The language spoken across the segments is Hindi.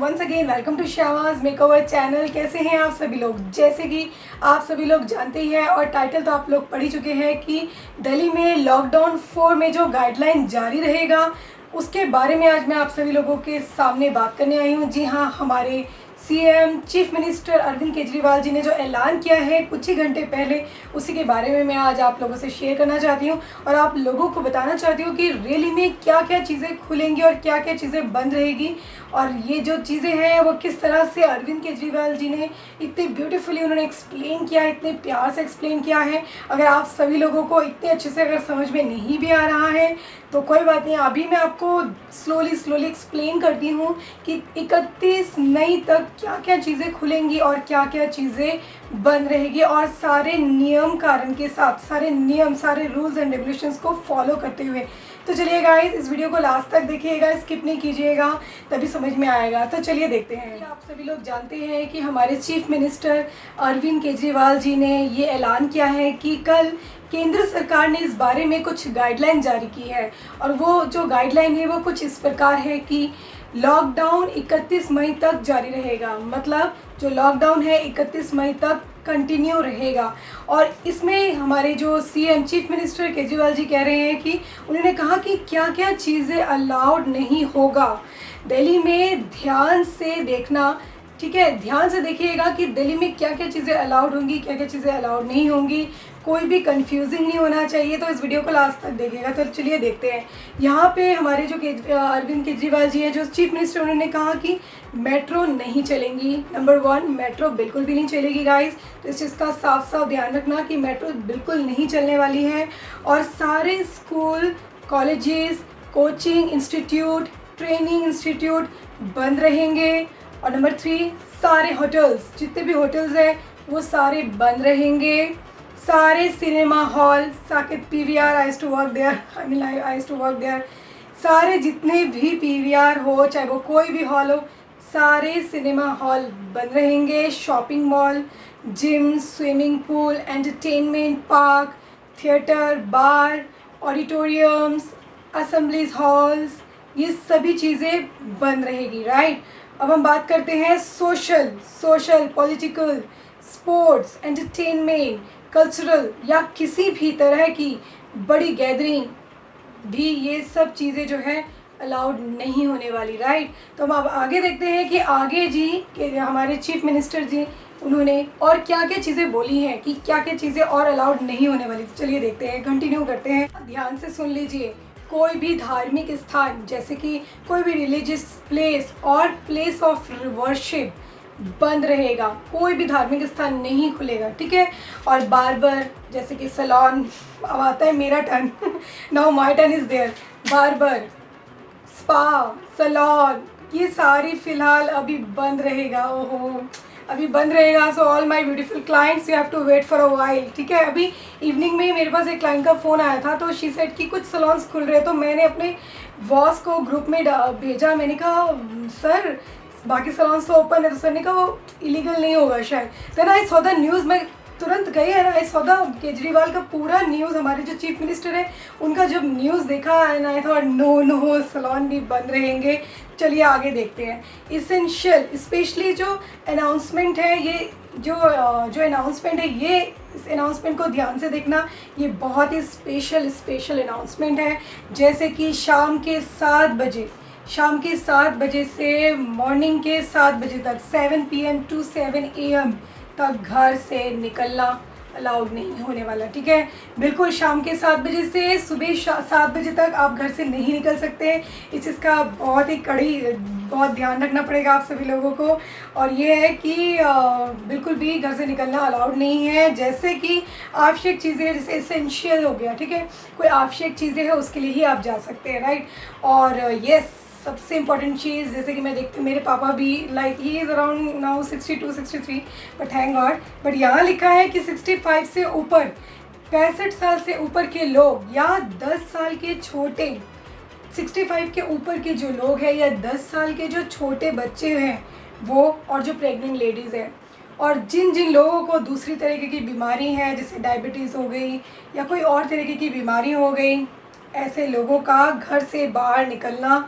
Once again welcome to Shyama's makeover channel. कैसे हैं आप सभी लोग? जैसे कि आप सभी लोग जानते ही हैं और टाइटल तो आप लोग पढ़ ही चुके हैं कि दिल्ली में लॉकडाउन 4 में जो गाइडलाइन जारी रहेगा उसके बारे में आज मैं आप सभी लोगों के सामने बात करने आई हूँ। जी हाँ, हमारे CM chief minister Arvind Kejriwal ji ने जो ऐलान किया है कुछ ही घंटे पहले, उसी के बारे में मैं आज आप लोगों से शेयर करना चाहती हूँ और आप लोगों को बताना चाहती हूँ कि रैली में क्या क्या चीज़ें खुलेंगी और क्या क्या चीज़ें बंद रहेगी और ये जो चीज़ें हैं वो किस तरह से अरविंद केजरीवाल जी ने इतने ब्यूटीफुली उन्होंने एक्सप्लेन किया है, इतने प्यार से एक्सप्लेन किया है। अगर आप सभी लोगों को इतने अच्छे से अगर समझ में नहीं भी आ रहा है तो कोई बात नहीं, अभी मैं आपको स्लोली एक्सप्लेन करती हूँ कि 31 मई तक क्या क्या चीज़ें खुलेंगी और क्या क्या चीज़ें बंद रहेगी और सारे नियम कानून के साथ, सारे नियम, सारे रूल्स एंड रेगुलेशंस को फॉलो करते हुए। तो चलिए गाइस, इस वीडियो को लास्ट तक देखिएगा, स्किप नहीं कीजिएगा, तभी समझ में आएगा। तो चलिए देखते हैं। आप सभी लोग जानते हैं कि हमारे चीफ मिनिस्टर अरविंद केजरीवाल जी ने ये ऐलान किया है कि कल केंद्र सरकार ने इस बारे में कुछ गाइडलाइन जारी की है और वो जो गाइडलाइन है वो कुछ इस प्रकार है कि लॉकडाउन 31 मई तक जारी रहेगा। मतलब जो लॉकडाउन है 31 मई तक कंटिन्यू रहेगा। और इसमें हमारे जो CM chief minister Kejriwal ji कह रहे हैं कि उन्होंने कहा कि क्या क्या चीज़ें अलाउड नहीं होगा दिल्ली में। ध्यान से देखना, ठीक है, ध्यान से देखिएगा कि दिल्ली में क्या क्या चीज़ें अलाउड होंगी, क्या क्या चीज़ें अलाउड नहीं होंगी। कोई भी कंफ्यूजिंग नहीं होना चाहिए, तो इस वीडियो को लास्ट तक देखिएगा। तो चलिए देखते हैं। यहाँ पे हमारे जो अरविंद केजरीवाल जी हैं जो चीफ मिनिस्टर, उन्होंने कहा कि मेट्रो नहीं चलेंगी। नंबर 1, मेट्रो बिल्कुल भी नहीं चलेगी गाइस। तो इस चीज़ का साफ साफ ध्यान रखना कि मेट्रो बिल्कुल नहीं चलने वाली है और सारे school, colleges, coaching institute, training institute बंद रहेंगे। और नंबर 3, सारे होटल्स, जितने भी होटल्स हैं वो सारे बंद रहेंगे। सारे cinema hall, Saket PVR, I used to work there, I used to work there, सारे जितने भी पीवीआर हो, चाहे वो कोई भी हॉल हो, सारे सिनेमा हॉल बंद रहेंगे। Shopping mall, gym, swimming pool, entertainment park, theatre, bar, auditoriums, assemblies halls, ये सभी चीज़ें बंद रहेगी, राइट। अब हम बात करते हैं social, political, sports, entertainment, cultural या किसी भी तरह की बड़ी गैदरिंग भी, ये सब चीज़ें जो है अलाउड नहीं होने वाली, राइट। तो हम अब आगे देखते हैं कि आगे जी कि हमारे चीफ मिनिस्टर जी उन्होंने और क्या क्या चीज़ें बोली हैं कि क्या क्या चीज़ें और अलाउड नहीं होने वाली। तो चलिए देखते हैं, कंटिन्यू करते हैं। ध्यान से सुन लीजिए। कोई भी धार्मिक स्थान जैसे कि कोई भी रिलीजियस प्लेस और प्लेस ऑफ वर्शिप बंद रहेगा। कोई भी धार्मिक स्थान नहीं खुलेगा, ठीक है। और बार्बर जैसे कि सैलून, अब आता है मेरा turn now my turn is there. Barber, spa, salon, ये सारी फिलहाल अभी बंद रहेगा। ओहो, अभी बंद रहेगा। So all my beautiful clients, you have to wait for a while, ठीक है। अभी इवनिंग में मेरे पास एक क्लाइंट का फ़ोन आया था, तो शी सेड कि कुछ सैलून्स खुल रहे हैं। तो मैंने अपने बॉस को ग्रुप में भेजा। मैंने कहा सर बाकी सैलून्स तो ओपन है। तो सर ने कहा वो इलीगल नहीं होगा शायद। Then I saw the news, मैं तुरंत गई है ना, आई सॉ द केजरीवाल का पूरा न्यूज़, हमारे जो चीफ मिनिस्टर है उनका जब न्यूज़ देखा and I thought no salon भी बंद रहेंगे। चलिए आगे देखते हैं। इसेंशियल, स्पेशली जो अनाउंसमेंट है, ये जो अनाउंसमेंट है, ये इस अनाउंसमेंट को ध्यान से देखना। ये बहुत ही स्पेशल अनाउंसमेंट है। जैसे कि शाम के 7 बजे से मॉर्निंग के 7 बजे तक, 7 PM to 7 AM तक घर से निकलना अलाउड नहीं होने वाला, ठीक है। बिल्कुल शाम के 7 बजे से सुबह 7 बजे तक आप घर से नहीं निकल सकते। इस चीज़ का बहुत ध्यान रखना पड़ेगा आप सभी लोगों को। और ये है कि बिल्कुल भी घर से निकलना अलाउड नहीं है। जैसे कि आवश्यक चीज़ें, जैसे एसेंशियल हो गया, ठीक है, कोई आवश्यक चीज़ें हैं उसके लिए ही आप जा सकते हैं, राइट। और यस, सबसे इम्पॉर्टेंट चीज़, जैसे कि मैं देखती हूँ मेरे पापा भी, like he is around now 62, 63, but thank God, but यहाँ लिखा है कि 65 से ऊपर, 65 साल से ऊपर के लोग या 10 साल के छोटे, 65 के ऊपर के जो लोग हैं या 10 साल के जो छोटे बच्चे हैं वो, और जो प्रेग्नेंट लेडीज़ हैं, और जिन लोगों को दूसरी तरीके की बीमारी है, जैसे डायबिटीज़ हो गई या कोई और तरीके की बीमारी हो गई, ऐसे लोगों का घर से बाहर निकलना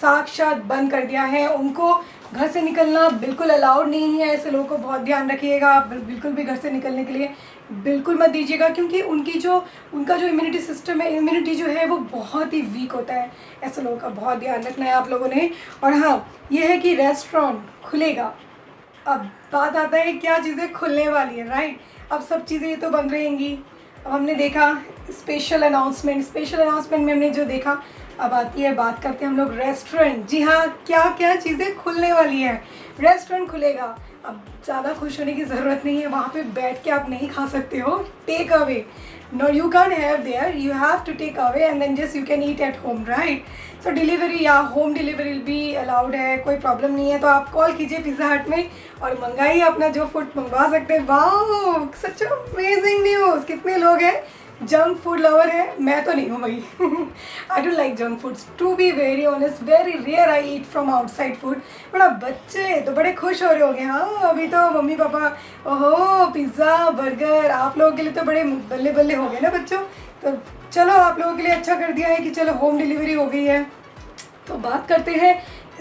साक्षात बंद कर दिया है। उनको घर से निकलना बिल्कुल अलाउड नहीं है, ऐसे लोगों को बहुत ध्यान रखिएगा। आप बिल्कुल भी घर से निकलने के लिए बिल्कुल मत दीजिएगा, क्योंकि उनका जो इम्यूनिटी सिस्टम है, इम्यूनिटी जो है वो बहुत ही वीक होता है। ऐसे लोगों का बहुत ध्यान रखना है आप लोगों ने। और हाँ, ये है कि रेस्टोरेंट खुलेगा। अब बात आता है क्या चीज़ें खुलने वाली है, राइट। अब सब चीज़ें ये तो बंद रहेंगी। अब हमने देखा स्पेशल अनाउंसमेंट में हमने जो देखा, अब आती है बात करते हैं हम लोग रेस्टोरेंट। जी हाँ, क्या क्या चीज़ें खुलने वाली है। रेस्टोरेंट खुलेगा। अब ज़्यादा खुश होने की ज़रूरत नहीं है, वहाँ पे बैठ के आप नहीं खा सकते हो, take away. No, you can have there, you have to take away and then just you can eat at home, right. So delivery या होम डिलीवरी भी अलाउड है, कोई प्रॉब्लम नहीं है। तो आप कॉल कीजिए पिज़्ज़ा हट में और मंगाइए अपना जो फूड मंगवा सकते हैं। Wow, such amazing news. कितने लोग हैं जंक फूड लवर है? मैं तो नहीं हूँ भाई। I don't like junk foods, to be very honest. Very rare I eat from outside food. But अब बच्चे तो बड़े खुश हो रहे होंगे। हाँ, अभी तो मम्मी पापा, ओहो पिज़्ज़ा बर्गर, आप लोगों के लिए तो बड़े बल्ले बल्ले हो गए ना बच्चों। तो चलो, आप लोगों के लिए अच्छा कर दिया है कि चलो होम डिलीवरी हो गई है। तो बात करते हैं,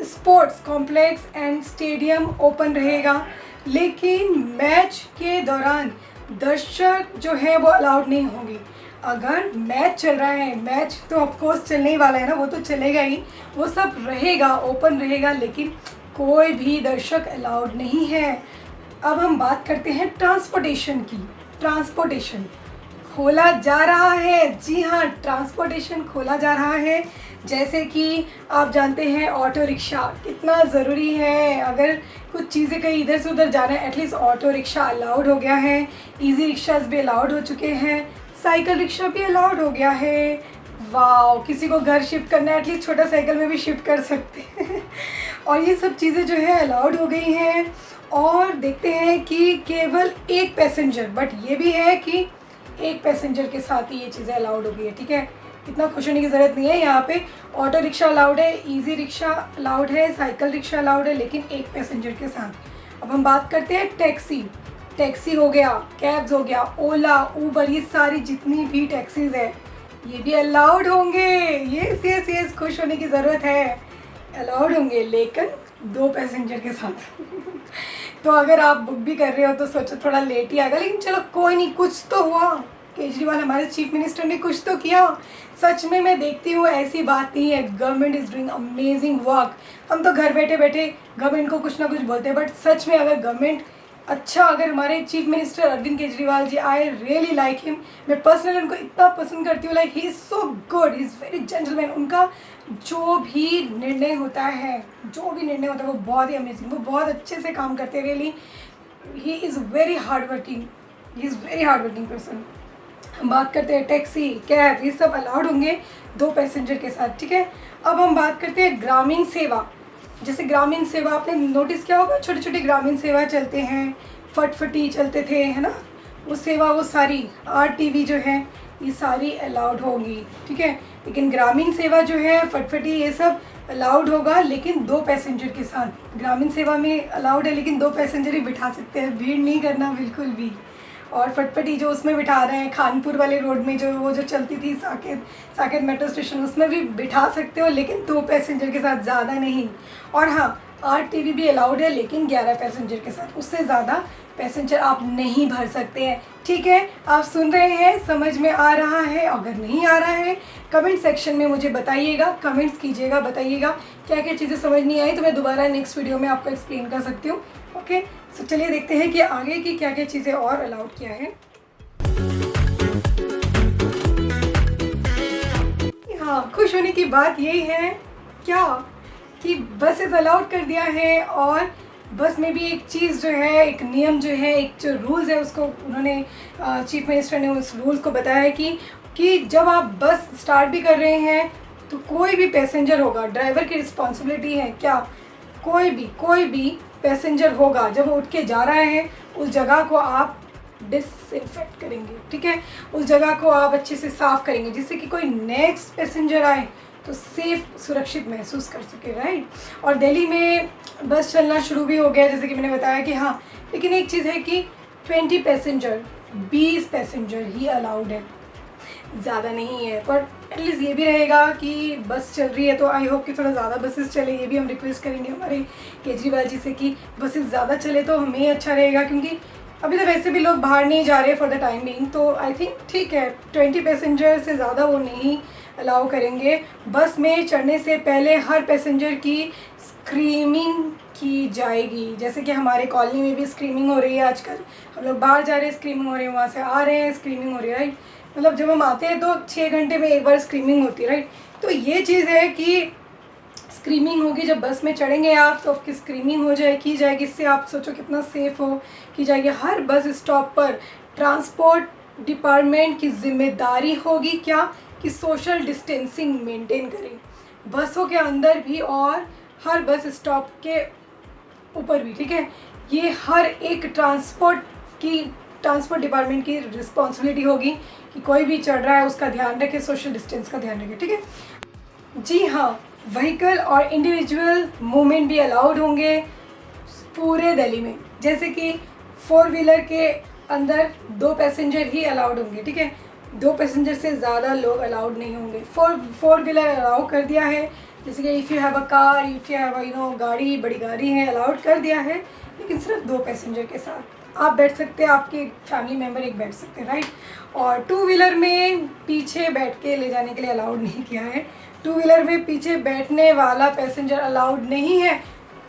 sports complex and stadium open रहेगा, लेकिन मैच के दौरान दर्शक जो है वो अलाउड नहीं होंगे। अगर मैच चल रहा है, मैच तो ऑफकोर्स चलने ही वाला है ना, वो तो चलेगा ही, वो सब रहेगा, ओपन रहेगा, लेकिन कोई भी दर्शक अलाउड नहीं है। अब हम बात करते हैं ट्रांसपोर्टेशन की। ट्रांसपोर्टेशन खोला जा रहा है। जी हाँ, ट्रांसपोर्टेशन खोला जा रहा है। जैसे कि आप जानते हैं ऑटो रिक्शा कितना ज़रूरी है। अगर कुछ चीज़ें कहीं इधर से उधर जाना है, एटलीस्ट ऑटो रिक्शा अलाउड हो गया है। इजी रिक्शाज भी अलाउड हो चुके हैं। साइकिल रिक्शा भी अलाउड हो गया है। वाओ, किसी को घर शिफ्ट करना है, एटलीस्ट छोटा साइकिल में भी शिफ्ट कर सकते हैं। और ये सब चीज़ें जो है अलाउड हो गई हैं। और देखते हैं कि केवल एक पैसेंजर, बट ये भी है कि एक पैसेंजर के साथ ही ये चीज़ें अलाउड हो गई है, ठीक है। इतना खुश होने की ज़रूरत नहीं है। यहाँ पे ऑटो रिक्शा अलाउड है, इजी रिक्शा अलाउड है, साइकिल रिक्शा अलाउड है, लेकिन एक पैसेंजर के साथ। अब हम बात करते हैं टैक्सी हो गया, कैब्स हो गया, ओला, ऊबर, ये सारी जितनी भी टैक्सीज है ये भी अलाउड होंगे। यस, खुश होने की ज़रूरत है, अलाउड होंगे, लेकिन 2 पैसेंजर के साथ। तो अगर आप बुक भी कर रहे हो तो सोचो थोड़ा लेट ही आएगा, लेकिन चलो कोई नहीं, कुछ तो हुआ। केजरीवाल हमारे चीफ मिनिस्टर ने कुछ तो किया। सच में मैं देखती हूँ, ऐसी बात नहीं है, government is doing amazing work. हम तो घर बैठे बैठे गवर्नमेंट को कुछ ना कुछ बोलते हैं, बट सच में अगर गवर्नमेंट अच्छा, अगर हमारे chief minister Arvind Kejriwal ji, I really like him. मैं पर्सनली उनको इतना पसंद करती हूँ, like he is so good, he is very gentleman. उनका जो भी निर्णय होता है वो बहुत ही अमेजिंग, वो बहुत अच्छे से काम करते हैं। Really he is very hard working person. हम बात करते हैं टैक्सी, कैब, ये सब अलाउड होंगे 2 पैसेंजर के साथ, ठीक है। अब हम बात करते हैं ग्रामीण सेवा। जैसे ग्रामीण सेवा आपने नोटिस किया होगा, छोटी छोटी ग्रामीण सेवा चलते हैं, फटफटी चलते थे, है ना, वो सेवा, वो सारी RTV जो है ये सारी अलाउड होगी, ठीक है। लेकिन ग्रामीण सेवा जो है, फटफटी, ये सब अलाउड होगा, लेकिन 2 पैसेंजर के साथ। ग्रामीण सेवा में अलाउड है, लेकिन 2 पैसेंजर ही बिठा सकते हैं, भीड़ नहीं करना बिल्कुल भी। और फटफटी जो उसमें बिठा रहे हैं, खानपुर वाले रोड में जो चलती थी, साकेत मेट्रो स्टेशन, उसमें भी बिठा सकते हो, लेकिन 2 पैसेंजर के साथ, ज़्यादा नहीं। और हाँ, RTV भी अलाउड है, लेकिन 11 पैसेंजर के साथ, उससे ज़्यादा पैसेंजर आप नहीं भर सकते हैं, ठीक है। आप सुन रहे हैं, समझ में आ रहा है? अगर नहीं आ रहा है, कमेंट सेक्शन में मुझे बताइएगा, कमेंट्स कीजिएगा, बताइएगा क्या क्या चीज़ें समझ नहीं आई, तो मैं दोबारा नेक्स्ट वीडियो में आपको एक्सप्लेन कर सकती हूँ। ओके, सो चलिए देखते हैं कि आगे की क्या क्या चीज़ें और अलाउड किया है। हाँ, खुश होने की बात यही है क्या कि बसेस अलाउड कर दिया है। और बस में भी एक चीज़ जो है, एक नियम जो है, एक जो रूल्स है, उसको उन्होंने चीफ मिनिस्टर ने उस रूल्स को बताया है कि जब आप बस स्टार्ट भी कर रहे हैं तो कोई भी पैसेंजर होगा, ड्राइवर की रिस्पॉन्सिबिलिटी है क्या, कोई भी पैसेंजर होगा, जब वो उठ के जा रहा है उस जगह को आप डिसइंफेक्ट करेंगे, ठीक है। उस जगह को आप अच्छे से साफ़ करेंगे, जिससे कि कोई नेक्स्ट पैसेंजर आए तो सेफ, सुरक्षित महसूस कर सके, राइट। और दिल्ली में बस चलना शुरू भी हो गया, जैसे कि मैंने बताया कि हाँ, लेकिन एक चीज़ है कि 20 पैसेंजर ही अलाउड है। ज़्यादा नहीं है, पर एटलीस्ट ये भी रहेगा कि बस चल रही है तो आई होप कि थोड़ा ज़्यादा बसेस चले। ये भी हम रिक्वेस्ट करेंगे हमारे केजरीवाल जी से कि बसेस ज़्यादा चले तो हमें अच्छा रहेगा, क्योंकि अभी तो वैसे भी लोग बाहर नहीं जा रहे फॉर द टाइम बिंग। तो आई थिंक ठीक है, 20 पैसेंजर से ज़्यादा वो नहीं अलाउ करेंगे। बस में चढ़ने से पहले हर पैसेंजर की स्क्रीनिंग की जाएगी, जैसे कि हमारे कॉलोनी में भी स्क्रीनिंग हो रही है आजकल। हम लोग बाहर जा रहे हैं, स्क्रीनिंग हो रही है, वहाँ से आ रहे हैं, स्क्रीनिंग हो रही है, राइट। मतलब जब हम आते हैं तो 6 घंटे में एक बार स्क्रीनिंग होती है, राइट। तो ये चीज़ है कि स्क्रीनिंग होगी, जब बस में चढ़ेंगे आप तो आपकी स्क्रीनिंग हो जाए की जाएगी। इससे आप सोचो कितना सेफ़ हो की जाएगी। हर बस स्टॉप पर ट्रांसपोर्ट डिपार्टमेंट की जिम्मेदारी होगी क्या कि सोशल डिस्टेंसिंग मेंटेन करें, बसों के अंदर भी और हर बस स्टॉप के ऊपर भी, ठीक है। ये हर एक ट्रांसपोर्ट डिपार्टमेंट की रिस्पॉन्सिबिलिटी होगी कि कोई भी चढ़ रहा है उसका ध्यान रखे, सोशल डिस्टेंस का ध्यान रखे, ठीक है। जी हाँ, व्हीकल और इंडिविजुअल मूवमेंट भी अलाउड होंगे पूरे दिल्ली में। जैसे कि 4 व्हीलर के अंदर 2 पैसेंजर ही अलाउड होंगे, ठीक है। 2 पैसेंजर से ज़्यादा लोग अलाउड नहीं होंगे। 4 व्हीलर अलाउ कर दिया है, जैसे कि if you have a car, if you have गाड़ी, बड़ी गाड़ी है, अलाउड कर दिया है, लेकिन सिर्फ 2 पैसेंजर के साथ आप बैठ सकते हैं, आपके फैमिली मेम्बर एक बैठ सकते हैं, राइट। और 2 व्हीलर में पीछे बैठ के ले जाने के लिए अलाउड नहीं किया है। 2 व्हीलर में पीछे बैठने वाला पैसेंजर अलाउड नहीं है।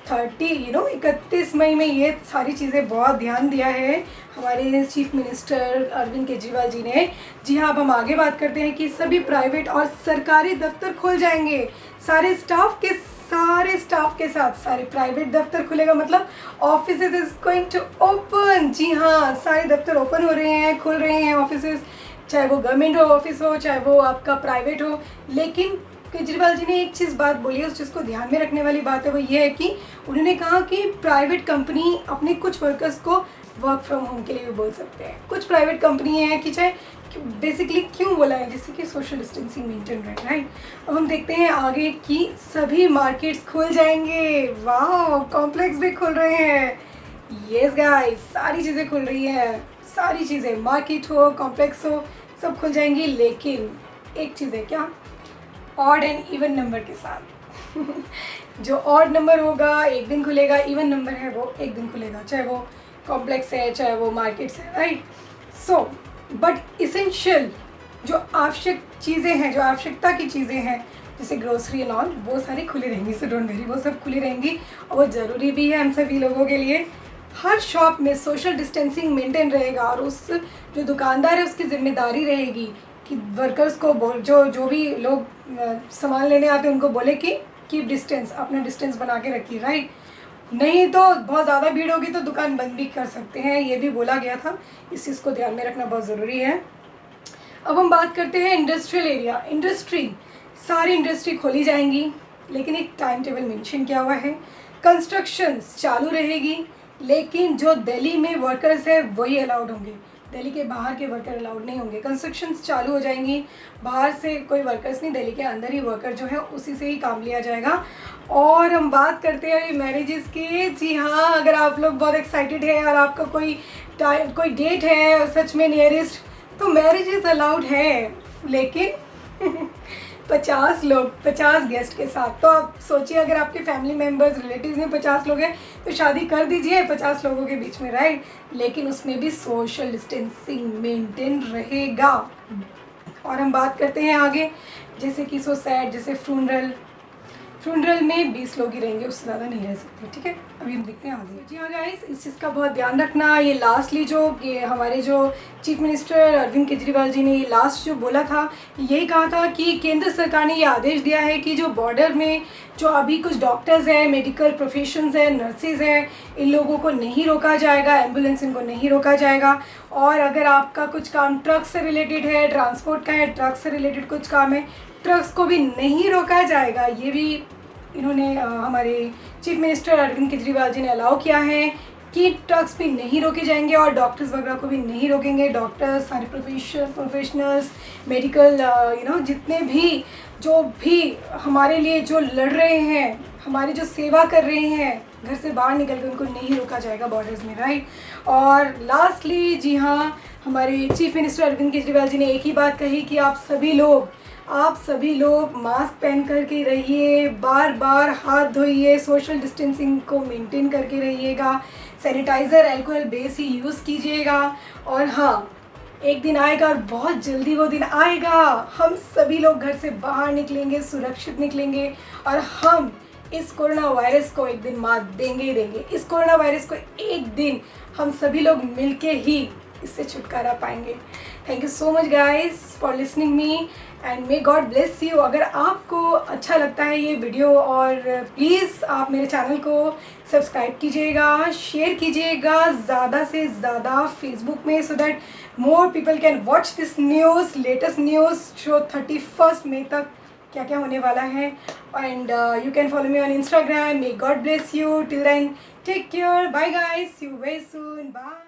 31 मई में ये सारी चीज़ें बहुत ध्यान दिया है हमारे चीफ मिनिस्टर अरविंद केजरीवाल जी ने। जी हाँ, अब हम आगे बात करते हैं कि सभी प्राइवेट और सरकारी दफ्तर खुल जाएंगे सारे स्टाफ के साथ। सारे प्राइवेट दफ्तर खुलेगा, मतलब office is going to open. जी हाँ, सारे दफ्तर ओपन हो रहे हैं, खुल रहे हैं ऑफिस, चाहे वो गवर्नमेंट ऑफिस हो, चाहे वो आपका प्राइवेट हो। लेकिन केजरीवाल जी ने एक चीज़ बात बोली है, उस चीज़ को ध्यान में रखने वाली बात है, वो ये है कि उन्होंने कहा कि प्राइवेट कंपनी अपने कुछ वर्कर्स को वर्क फ्रॉम होम के लिए भी बोल सकते हैं। कुछ प्राइवेट कंपनी हैं कि चाहे बेसिकली क्यों बोला है, जैसे कि सोशल डिस्टेंसिंग मेंटेन रहे, राइट। अब हम देखते हैं आगे कि सभी मार्केट्स खुल जाएंगे। वाह, कॉम्प्लेक्स भी खुल रहे हैं। यस गाइस, सारी चीज़ें खुल रही है, सारी चीज़ें, मार्केट हो, कॉम्प्लेक्स हो, सब खुल जाएंगी। लेकिन एक चीज़ है, क्या? ऑड एंड इवन नंबर के साथ। जो ऑड नंबर होगा एक दिन खुलेगा, इवन नंबर है वो एक दिन खुलेगा, चाहे वो कॉम्प्लेक्स है, चाहे वो मार्केट्स है, राइट। सो बट इसेंशियल जो आवश्यक चीज़ें हैं, जो आवश्यकता की चीज़ें हैं, जैसे ग्रोसरी एंड ऑल, वो सारी खुली रहेंगी। सो डोंट वरी, वो सब खुली रहेंगी और वो ज़रूरी भी है हम सभी लोगों के लिए। हर शॉप में सोशल डिस्टेंसिंग मेंटेन रहेगा और उस जो दुकानदार है उसकी जिम्मेदारी रहेगी कि वर्कर्स को जो भी लोग सामान लेने आते हैं उनको बोले कि कीप डिस्टेंस, अपना डिस्टेंस बना के रखिए, राइट। नहीं तो बहुत ज़्यादा भीड़ होगी तो दुकान बंद भी कर सकते हैं, ये भी बोला गया था। इस चीज़ को ध्यान में रखना बहुत ज़रूरी है। अब हम बात करते हैं इंडस्ट्रियल एरिया। सारी इंडस्ट्री खोली जाएंगी, लेकिन एक टाइम टेबल मेंशन किया हुआ है। कंस्ट्रक्शंस चालू रहेगी, लेकिन जो दिल्ली में वर्कर्स है वही अलाउड होंगे, दिल्ली के बाहर के वर्कर अलाउड नहीं होंगे। कंस्ट्रक्शंस चालू हो जाएंगी, बाहर से कोई वर्कर्स नहीं, दिल्ली के अंदर ही वर्कर जो है उसी से ही काम लिया जाएगा। और हम बात करते हैं मैरिजेस की। जी हाँ, अगर आप लोग बहुत एक्साइटेड है और आपका कोई डेट है सच में नियरेस्ट, तो मैरिजेस अलाउड है, लेकिन 50 गेस्ट के साथ। तो आप सोचिए, अगर आपके फैमिली मेम्बर्स, रिलेटिव्स में 50 लोग हैं तो शादी कर दीजिए 50 लोगों के बीच में, राइट। लेकिन उसमें भी सोशल डिस्टेंसिंग मेंटेन रहेगा। और हम बात करते हैं आगे, जैसे कि सो सैड, जैसे फ्यूनरल में 20 लोग ही रहेंगे, उससे ज़्यादा नहीं रह सकते, ठीक है। अभी हम देखते हैं आगे। जी हाँ गाइस, इस चीज़ का बहुत ध्यान रखना। ये लास्टली ये हमारे जो चीफ मिनिस्टर अरविंद केजरीवाल जी ने लास्ट जो बोला था, यही कहा था कि केंद्र सरकार ने ये आदेश दिया है कि जो बॉर्डर में जो अभी कुछ डॉक्टर्स हैं, मेडिकल प्रोफेशंस हैं, नर्सेज हैं, इन लोगों को नहीं रोका जाएगा, एम्बुलेंस इनको नहीं रोका जाएगा। और अगर आपका कुछ काम ट्रक से रिलेटेड है, ट्रांसपोर्ट का है, ट्रक से रिलेटेड कुछ काम है, ट्रक्स को भी नहीं रोका जाएगा। ये भी इन्होंने हमारे चीफ मिनिस्टर अरविंद केजरीवाल जी ने अलाउ किया है कि ट्रक्स भी नहीं रोके जाएंगे और डॉक्टर्स वगैरह को भी नहीं रोकेंगे। डॉक्टर्स, सारे प्रोफेशनल्स, मेडिकल जितने भी जो भी हमारे लिए जो लड़ रहे हैं, हमारी जो सेवा कर रहे हैं, घर से बाहर निकल कर उनको नहीं रोका जाएगा बॉर्डर्स में, राइट। और लास्टली, जी हाँ, हमारे चीफ मिनिस्टर अरविंद केजरीवाल जी ने एक ही बात कही कि आप सभी लोग मास्क पहन करके रहिए, बार बार हाथ धोइए, सोशल डिस्टेंसिंग को मेंटेन करके रहिएगा, सैनिटाइज़र अल्कोहल बेस ही यूज़ कीजिएगा। और हाँ, एक दिन आएगा और बहुत जल्दी वो दिन आएगा, हम सभी लोग घर से बाहर निकलेंगे, सुरक्षित निकलेंगे और हम इस कोरोना वायरस को एक दिन मात देंगे ही देंगे। इस कोरोना वायरस को एक दिन हम सभी लोग मिलके ही इससे छुटकारा पाएंगे। Thank you so much guys for listening me and may God bless you. अगर आपको अच्छा लगता है ये वीडियो, और प्लीज़ आप मेरे चैनल को सब्सक्राइब कीजिएगा, शेयर कीजिएगा ज़्यादा से ज़्यादा फेसबुक में, so that more people can watch this news, latest news show 31 मई तक क्या क्या होने वाला है। And you can follow me on Instagram. May God bless you. Till then take care, bye guys, see you very soon, bye.